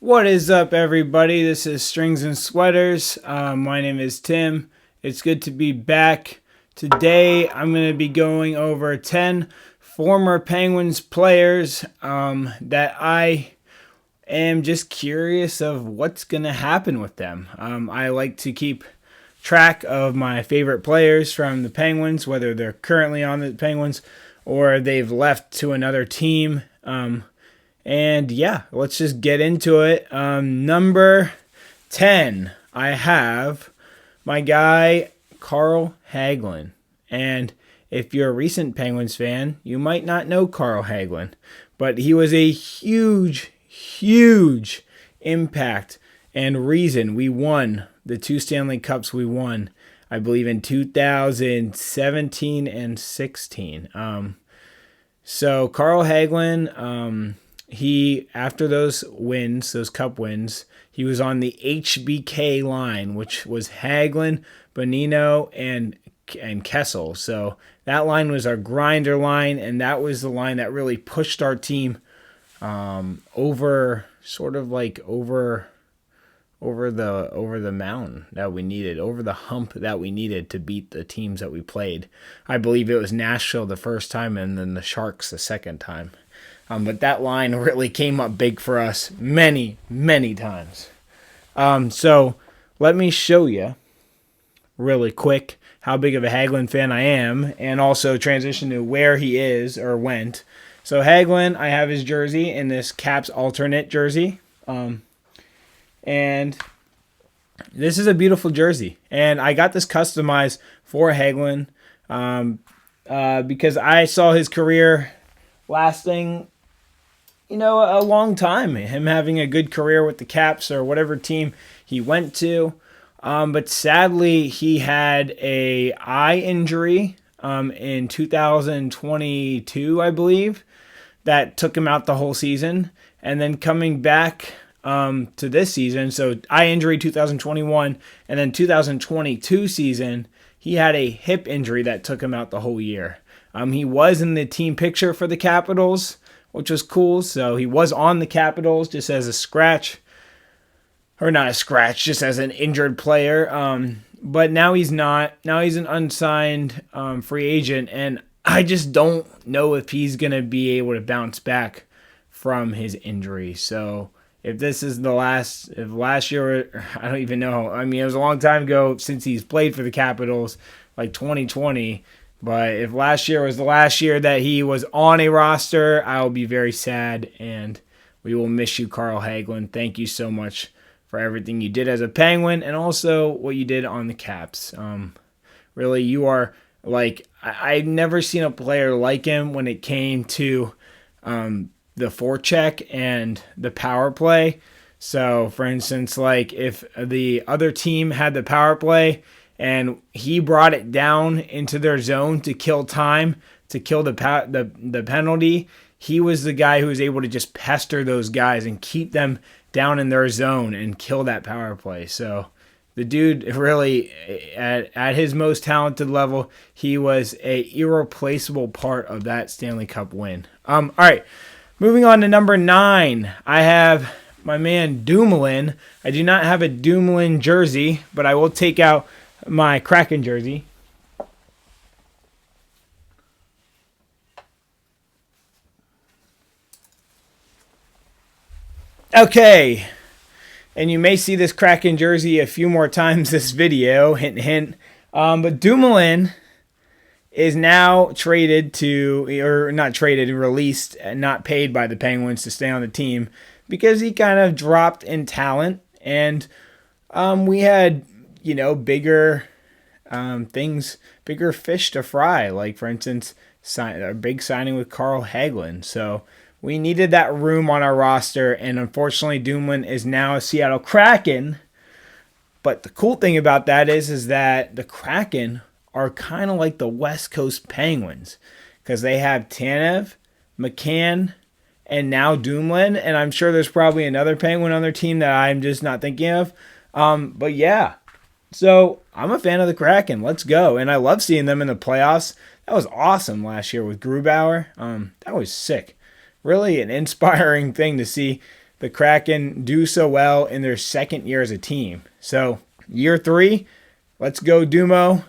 What is up, everybody? This is Strings and Sweaters. My name is Tim. It's good to be back. Today, I'm going to be going over 10 former Penguins players that I am just curious of what's going to happen with them. I like to keep track of my favorite players from the Penguins, whether they're currently on the Penguins or they've left to another team. And yeah, let's just get into it. Number 10, I have my guy, Carl Hagelin. And if you're a recent Penguins fan, you might not know Carl Hagelin, but he was a huge impact and reason we won the two Stanley Cups we won, I believe, in 2017 and 16. So Carl Hagelin, he, after those wins, those cup wins, he was on the HBK line, which was Hagelin, Bonino, and Kessel. So that line was our grinder line, and that was the line that really pushed our team over the mountain that we needed, over the hump that we needed to beat the teams that we played. I believe it was Nashville the first time and then the Sharks the second time. But that line really came up big for us many times. So let me show you really quick how big of a Hagelin fan I am, and also transition to where he is or went. So Hagelin, I have his jersey in this Caps alternate jersey. And this is a beautiful jersey. And I got this customized for Hagelin because I saw his career lasting a long time, him having a good career with the Caps or whatever team he went to. But sadly, he had a eye injury in 2022, I believe, that took him out the whole season. And then coming back to this season, so eye injury 2021, and then 2022 season, he had a hip injury that took him out the whole year. He was in the team picture for the Capitals, which was cool. So he was on the Capitals just as a scratch, or not a scratch, just as an injured player. But now he's not. Now he's an unsigned free agent, and I just don't know if he's going to be able to bounce back from his injury. So if this is if last year, I don't even know. I mean, it was a long time ago since he's played for the Capitals, like 2020. But if last year was the last year that he was on a roster, I'll be very sad, and we will miss you, Carl Hagelin. Thank you so much for everything you did as a Penguin and also what you did on the Caps. Really, you are I've never seen a player like him when it came to the forecheck and the power play. So, for instance, if the other team had the power play and he brought it down into their zone to kill time, to kill the penalty, he was the guy who was able to just pester those guys and keep them down in their zone and kill that power play. So the dude really, at his most talented level, he was a irreplaceable part of that Stanley Cup win. All right, moving on to number 9, I have my man Dumoulin. I do not have a Dumoulin jersey, but I will take out my Kraken jersey. Okay, and you may see this Kraken jersey a few more times this video, hint, hint. But Dumoulin is now released, and not paid by the Penguins to stay on the team because he kind of dropped in talent, and we had bigger bigger fish to fry. Like, for instance, a big signing with Carl Hagelin. So we needed that room on our roster, and unfortunately, Dumoulin is now a Seattle Kraken. But the cool thing about that is that the Kraken are kind of like the West Coast Penguins, because they have Tanev, McCann, and now Dumoulin, and I'm sure there's probably another Penguin on their team that I'm just not thinking of. But yeah, so I'm a fan of the Kraken. Let's go. And I love seeing them in the playoffs. That was awesome last year with Grubauer. That was sick. Really an inspiring thing to see the Kraken do so well in their second year as a team. So year 3, let's go Dumo,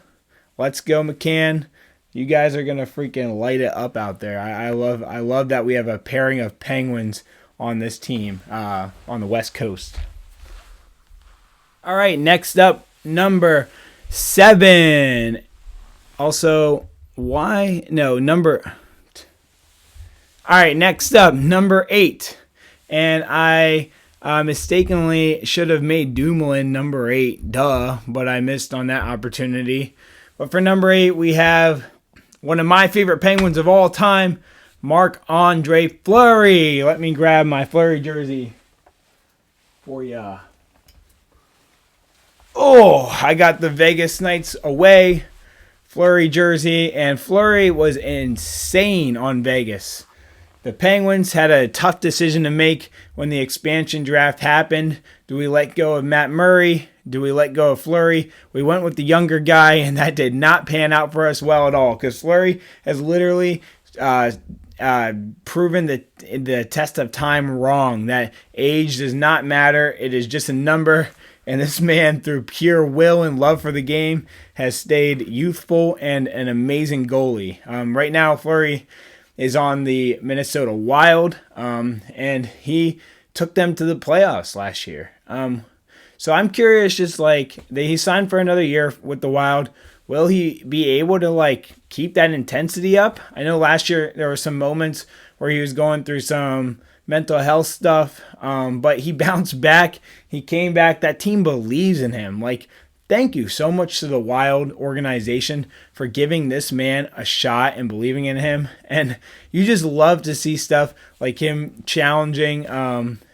let's go McCann. You guys are gonna freaking light it up out there. I love that we have a pairing of Penguins on this team on the West Coast. All right, next up, number 7. Also, why? No, number. All right, next up, number 8. And I mistakenly should have made Dumoulin number 8, but I missed on that opportunity. But for number 8, we have one of my favorite Penguins of all time, Marc-Andre Fleury. Let me grab my Fleury jersey for ya. Oh, I got the Vegas Knights away Fleury jersey, and Fleury was insane on Vegas. The Penguins had a tough decision to make when the expansion draft happened. Do we let go of Matt Murray? Do we let go of Fleury? We went with the younger guy, and that did not pan out for us well at all, because Fleury has literally proven the test of time wrong, that age does not matter. It is just a number. And this man, through pure will and love for the game, has stayed youthful and an amazing goalie. Right now, Fleury is on the Minnesota Wild, and he took them to the playoffs last year. So I'm curious, just like he signed for another year with the Wild. Will he be able to keep that intensity up? I know last year there were some moments where he was going through some mental health stuff, but he bounced back. He came back. That team believes in him. Thank you so much to the Wild organization for giving this man a shot and believing in him. And you just love to see stuff like him challenging,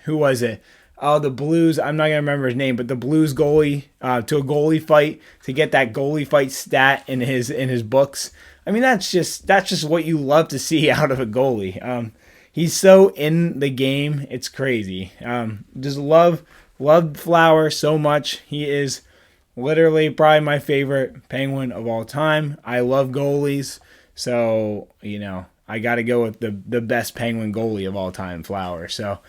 who was it? Oh, the Blues. I'm not going to remember his name, but the Blues goalie to a goalie fight to get that goalie fight stat in his books. I mean, that's just what you love to see out of a goalie. He's so in the game, it's crazy. Just love Flower so much. He is literally probably my favorite Penguin of all time. I love goalies, so I got to go with the best Penguin goalie of all time, Flower. So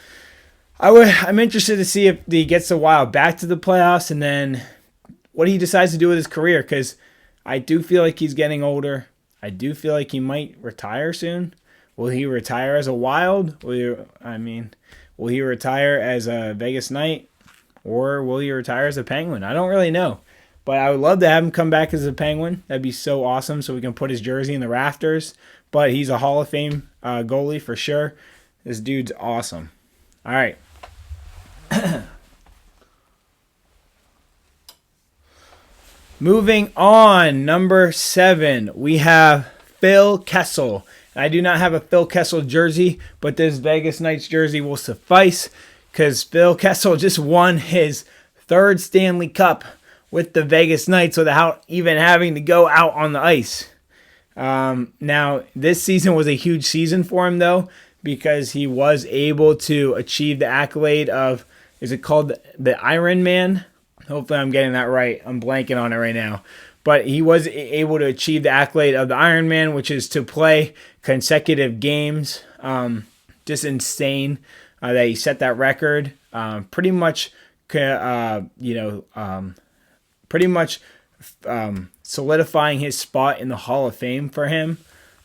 I'm interested to see if he gets the Wild back to the playoffs, and then what he decides to do with his career, because I do feel like he's getting older. I do feel like he might retire soon. Will he retire as a Wild? Will he retire as a Vegas Knight? Or will he retire as a Penguin? I don't really know. But I would love to have him come back as a Penguin. That'd be so awesome, so we can put his jersey in the rafters. But he's a Hall of Fame goalie for sure. This dude's awesome. All right. Moving on, number 7, we have Phil Kessel. I do not have a Phil Kessel jersey, but this Vegas Knights jersey will suffice because Phil Kessel just won his 3rd Stanley Cup with the Vegas Knights without even having to go out on the ice. Now, this season was a huge season for him, though, because he was able to achieve the accolade of, is it called the Iron Man? Hopefully I'm getting that right. I'm blanking on it right now. But he was able to achieve the accolade of the Iron Man, which is to play consecutive games. Just insane that he set that record. Pretty much solidifying his spot in the Hall of Fame for him,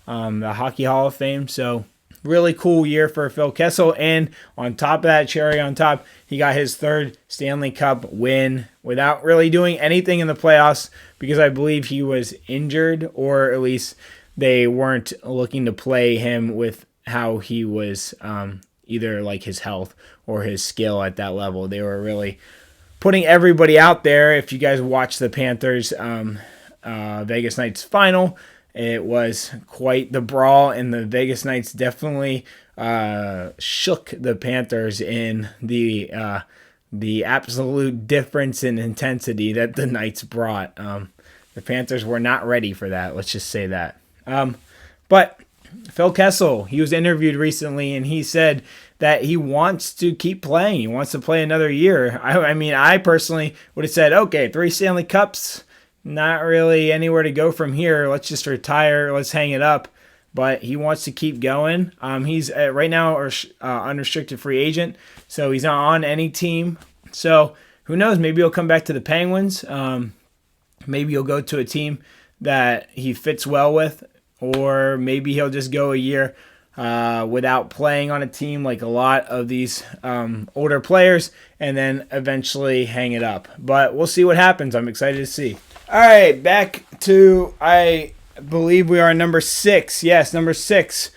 the Hockey Hall of Fame. So really cool year for Phil Kessel. And on top of that, cherry on top, he got his 3rd Stanley Cup win without really doing anything in the playoffs because I believe he was injured, or at least they weren't looking to play him with how he was, either his health or his skill at that level. They were really putting everybody out there. If you guys watch the Panthers Vegas Knights final, it was quite the brawl, and the Vegas Knights definitely shook the Panthers in the absolute difference in intensity that the Knights brought. The Panthers were not ready for that. Let's just say that. But Phil Kessel, he was interviewed recently, and he said that he wants to keep playing. He wants to play another year. I personally would have said, okay, 3 Stanley Cups, not really anywhere to go from here. Let's just retire. Let's hang it up. but he wants to keep going. He's right now unrestricted free agent, so he's not on any team. So who knows? Maybe he'll come back to the Penguins. Maybe he'll go to a team that he fits well with, or maybe he'll just go a year without playing on a team like a lot of these older players, and then eventually hang it up. But we'll see what happens. I'm excited to see. All right, back to, I believe we are number 6. Yes, number 6.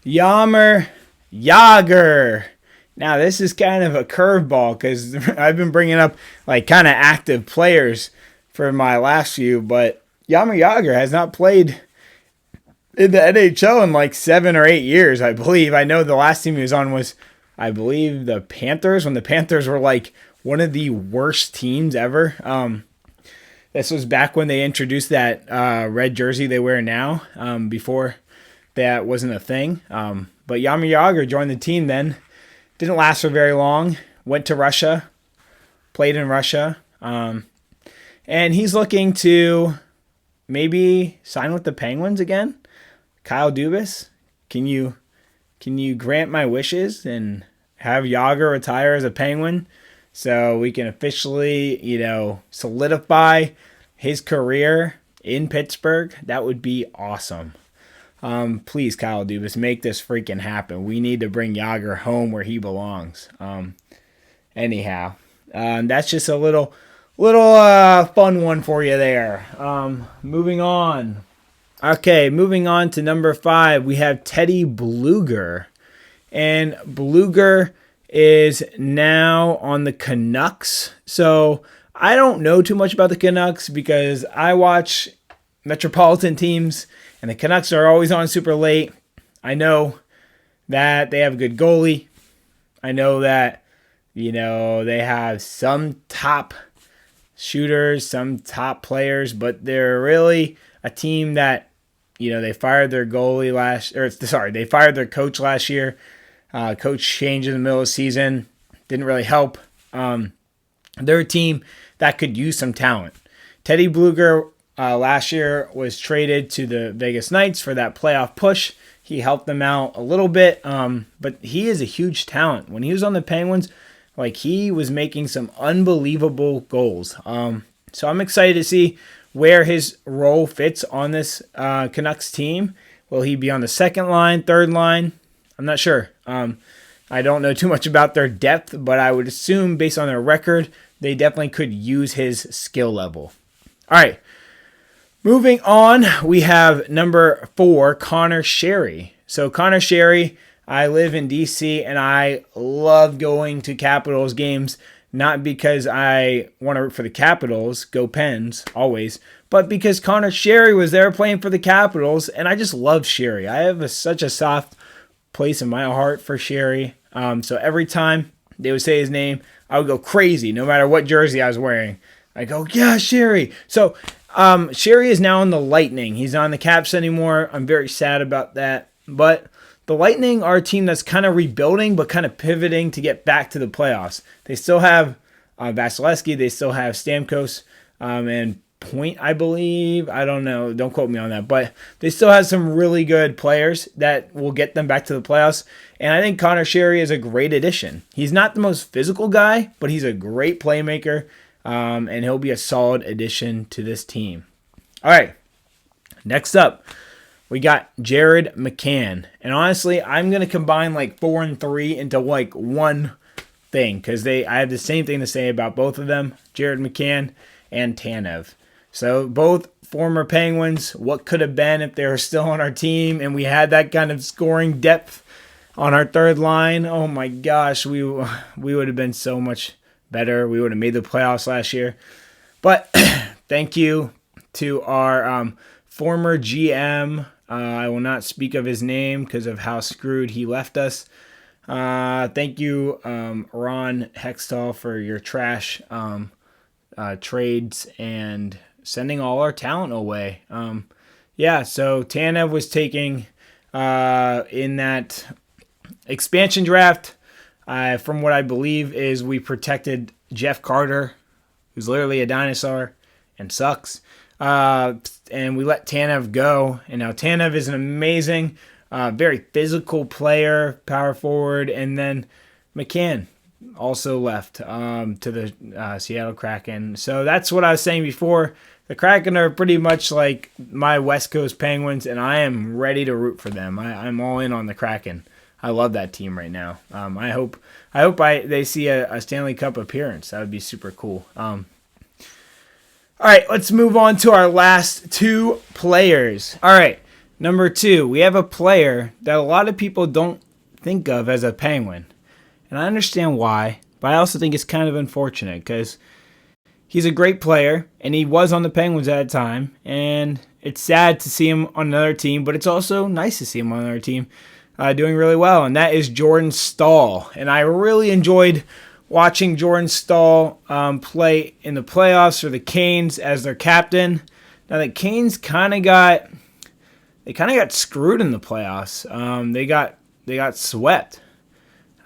Jaromir Jagr. Now, this is kind of a curveball because I've been bringing up like kind of active players for my last few, but Jaromir Jagr has not played in the NHL in like 7 or 8 years, I believe. I know the last team he was on was, I believe, the Panthers, when the Panthers were like one of the worst teams ever. This was back when they introduced that red jersey they wear now, before that wasn't a thing. But Jaromir Jagr joined the team then. Didn't last for very long. Went to Russia. Played in Russia. And he's looking to maybe sign with the Penguins again. Kyle Dubas, can you grant my wishes and have Jagr retire as a Penguin so we can officially, solidify his career in Pittsburgh? That would be awesome. Please, Kyle Dubas, make this freaking happen. We need to bring Jagr home where he belongs. Anyhow, that's just a little fun one for you there. Moving on. Okay, moving on to number 5, we have Teddy Blueger. And Blueger is now on the Canucks. So I don't know too much about the Canucks because I watch Metropolitan teams, and the Canucks are always on super late. I know that they have a good goalie. I know that, they have some top shooters, some top players, but they're really a team that, they fired their they fired their coach last year. Coach changed in the middle of the season. Didn't really help. They're a team that could use some talent. Teddy Blueger last year was traded to the Vegas Knights for that playoff push. He helped them out a little bit, but he is a huge talent. When he was on the Penguins, he was making some unbelievable goals. So I'm excited to see where his role fits on this Canucks team. Will he be on the second line, third line? I'm not sure. I don't know too much about their depth, but I would assume based on their record, they definitely could use his skill level. All right. Moving on, we have number 4, Connor Sherry. So Connor Sherry, I live in D.C. and I love going to Capitals games, not because I want to root for the Capitals, go Pens, always, but because Connor Sherry was there playing for the Capitals, and I just love Sherry. I have such a soft place in my heart for Sherry. So every time they would say his name, I would go crazy, no matter what jersey I was wearing. I go, yeah, Sherry. So Sherry is now in the Lightning. He's not on the Caps anymore. I'm very sad about that. But the Lightning are a team that's kind of rebuilding, but kind of pivoting to get back to the playoffs. They still have Vasilevsky. They still have Stamkos and Point, I believe. I don't know. Don't quote me on that. But they still have some really good players that will get them back to the playoffs. And I think Connor Sherry is a great addition. He's not the most physical guy, but he's a great playmaker. And he'll be a solid addition to this team. All right. Next up, we got Jared McCann. And honestly, I'm going to combine 4 and 3 into one thing because I have the same thing to say about both of them, Jared McCann and Tanev. So both former Penguins, what could have been if they were still on our team and we had that kind of scoring depth on our third line. Oh my gosh, we would have been so much better. We would have made the playoffs last year. But thank you to our former GM. I will not speak of his name because of how screwed he left us. Thank you, Ron Hextall, for your trash trades and sending all our talent away. So Tanev was taking in that expansion draft. From what I believe is we protected Jeff Carter, who's literally a dinosaur and sucks. and we let Tanev go. And now Tanev is an amazing, very physical player, power forward. And then McCann also left to the Seattle Kraken. So that's what I was saying before. The Kraken are pretty much like my West Coast Penguins, and I am ready to root for them. I'm all in on the Kraken. I love that team right now. I hope they see a Stanley Cup appearance. That would be super cool. All right, let's move on to our last two players. All right, number 2, we have a player that a lot of people don't think of as a Penguin. And I understand why, but I also think it's kind of unfortunate because he's a great player, and he was on the Penguins at a time, and it's sad to see him on another team, but it's also nice to see him on another team doing really well, and that is Jordan Staal. And I really enjoyed watching Jordan Staal play in the playoffs for the Canes as their captain. Now the Canes kind of got screwed in the playoffs. They got swept.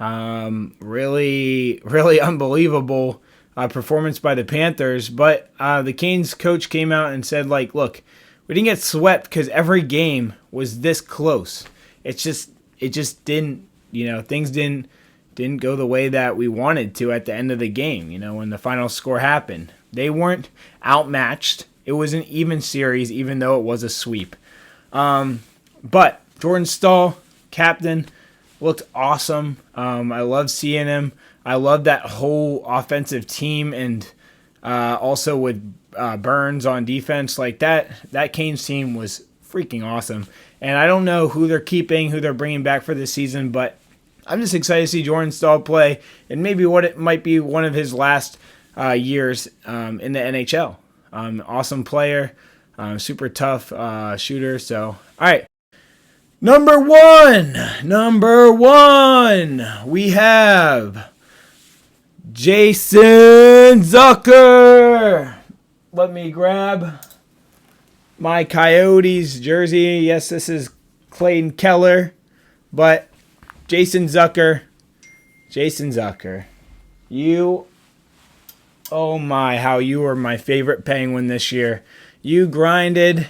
Really unbelievable performance by the Panthers. But the Canes coach came out and said, like, look, we didn't get swept because every game was this close. It just didn't, things didn't go the way that we wanted to at the end of the game, when the final score happened. They weren't outmatched. It was an even series, even though it was a sweep. But Jordan Staal, captain, looked awesome. I love seeing him. I love that whole offensive team, and also with Burns on defense. Like that Canes team was freaking awesome. And I don't know who they're keeping, who they're bringing back for this season, but I'm just excited to see Jordan Staal play, and maybe what it might be one of his last years in the NHL. Awesome player, super tough shooter. So, all right. Number one, we have Jason Zucker. Let me grab my Coyotes jersey. Yes, this is Clayton Keller, but Jason Zucker, oh my, how you were my favorite Penguin this year. You grinded.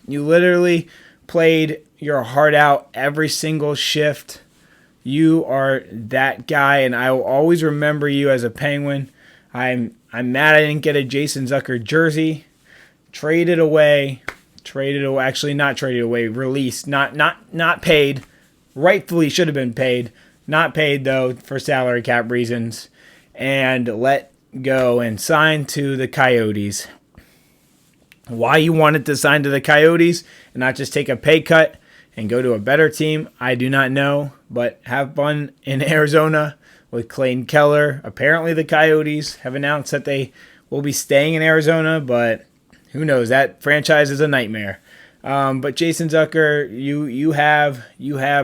You literally played your heart out every single shift. You are that guy, and I will always remember you as a Penguin. I'm mad I didn't get a Jason Zucker jersey. Actually not traded away, released, not paid. Rightfully should have been paid. Not paid, though, for salary cap reasons. And let go and sign to the Coyotes. Why you wanted to sign to the Coyotes and not just take a pay cut and go to a better team, I do not know. But have fun in Arizona with Clayton Keller. Apparently the Coyotes have announced that they will be staying in Arizona, but who knows? That franchise is a nightmare. But Jason Zucker, you have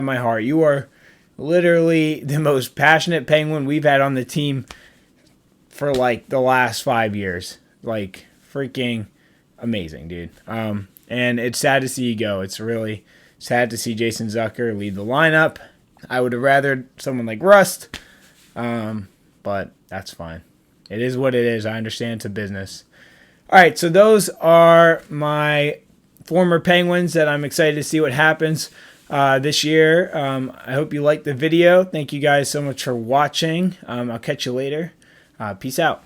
my heart. You are literally the most passionate Penguin we've had on the team for like the last 5 years. Like freaking amazing, dude. And it's sad to see you go. It's really sad to see Jason Zucker leave the lineup. I would have rather someone like Rust, but that's fine. It is what it is. I understand it's a business. All right, so those are my former Penguins that I'm excited to see what happens this year. I hope you liked the video. Thank you guys so much for watching. I'll catch you later. Peace out.